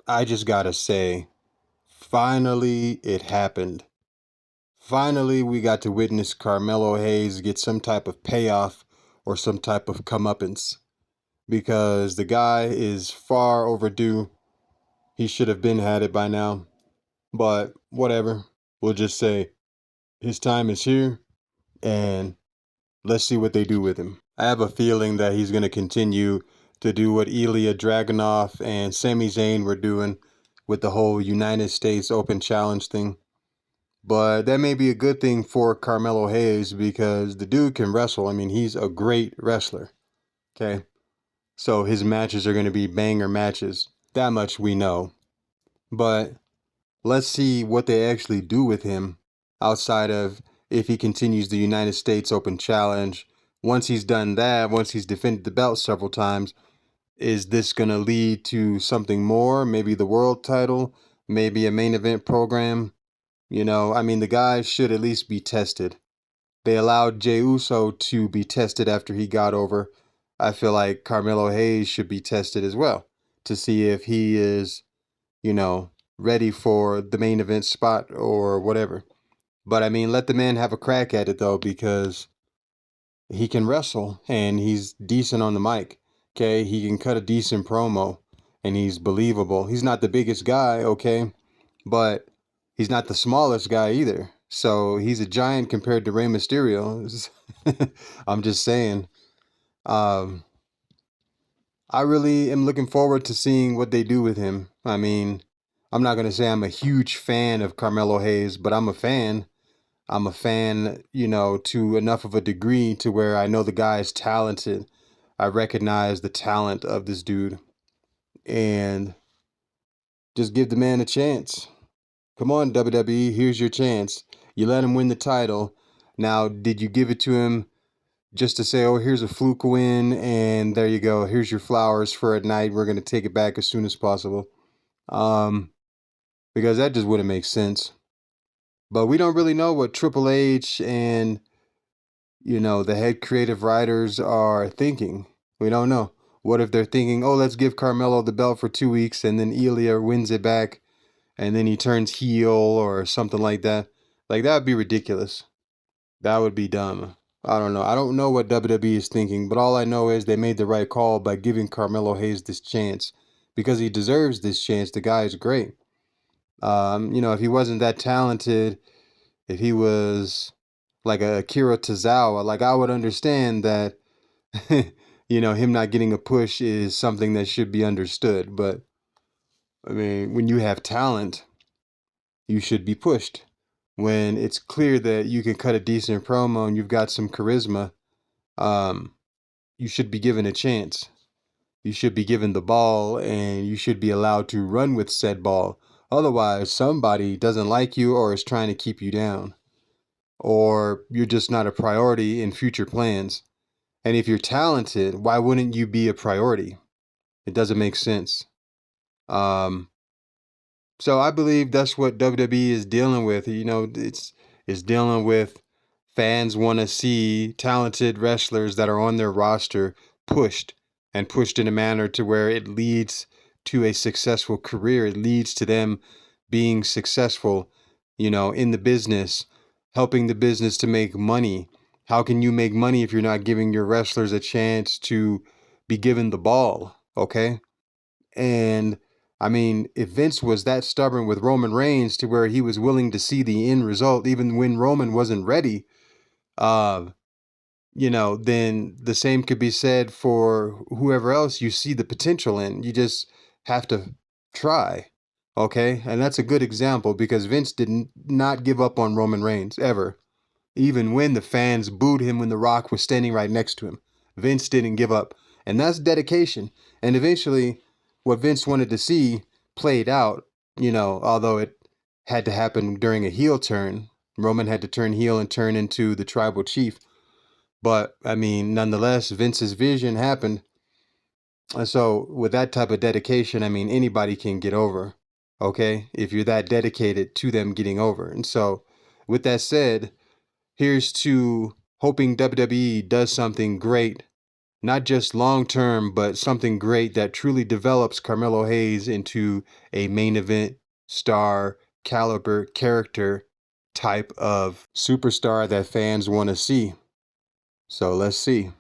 I just gotta say, finally it happened. Finally, we got to witness Carmelo Hayes get some type of payoff or some type of comeuppance because the guy is far overdue. He should have been had it by now, but whatever. We'll just say his time is here and let's see what they do with him. I have a feeling that he's going to continue to do what Ilya Dragunov and Sami Zayn were doing with the whole United States Open Challenge thing. But that may be a good thing for Carmelo Hayes because the dude can wrestle. I mean, he's a great wrestler. Okay. So his matches are going to be banger matches. That much we know. But let's see what they actually do with him outside of if he continues the United States Open Challenge. Once he's done that, once he's defended the belt several times, is this going to lead to something more? Maybe the world title, maybe a main event program? I mean, the guy should at least be tested. They allowed Jey Uso to be tested after he got over. I feel like Carmelo Hayes should be tested as well to see if he is, you know, ready for the main event spot or whatever. But I mean, let the man have a crack at it though, because he can wrestle and he's decent on the mic. Okay, he can cut a decent promo and he's believable. He's not the biggest guy, okay, but he's not the smallest guy either. So he's a giant compared to Rey Mysterio. I'm just saying. Um, I really am looking forward to seeing what they do with him. I mean, I'm not going to say I'm a huge fan of Carmelo Hayes, but I'm a fan. I'm a fan, to enough of a degree to where I know the guy is talented. I recognize the talent of this dude and just give the man a chance. Come on, WWE, here's your chance. You let him win the title. Now, did you give it to him just to say, oh, here's a fluke win and there you go. Here's your flowers for a night. We're going to take it back as soon as possible. Um, because that just wouldn't make sense. But we don't really know what Triple H and the head creative writers are thinking. We don't know. What if they're thinking, oh, let's give Carmelo the belt for 2 weeks and then Ilya wins it back and then he turns heel or something like that? Like, that would be ridiculous. That would be dumb. I don't know. I don't know what WWE is thinking, but all I know is they made the right call by giving Carmelo Hayes this chance because he deserves this chance. The guy is great. If he wasn't that talented, if he was like a Akira Tozawa, like I would understand that, him not getting a push is something that should be understood. But I mean, when you have talent, you should be pushed. When it's clear that you can cut a decent promo and you've got some charisma, um, you should be given a chance. You should be given the ball and you should be allowed to run with said ball. Otherwise, somebody doesn't like you or is trying to keep you down, or you're just not a priority in future plans. And if you're talented, why wouldn't you be a priority? It doesn't make sense. Um, so I believe that's what WWE is dealing with. It's dealing with fans want to see talented wrestlers that are on their roster pushed and pushed in a manner to where it leads to a successful career. It leads to them being successful, in the business, helping the business to make money. How can you make money if you're not giving your wrestlers a chance to be given the ball? Okay. And I mean, if Vince was that stubborn with Roman Reigns to where he was willing to see the end result, even when Roman wasn't ready, uh, then the same could be said for whoever else you see the potential in. You just have to try. Okay. And that's a good example because Vince did not give up on Roman Reigns ever, even when the fans booed him when The Rock was standing right next to him. Vince didn't give up. And that's dedication. And eventually, what Vince wanted to see played out, although it had to happen during a heel turn. Roman had to turn heel and turn into the tribal chief. But, I mean, nonetheless, Vince's vision happened. And so, with that type of dedication, I mean, anybody can get over, okay? If you're that dedicated to them getting over. And so, with that said, here's to hoping WWE does something great Not just long term, but something great that truly develops Carmelo Hayes into a main event star caliber character type of superstar that fans want to see. So let's see.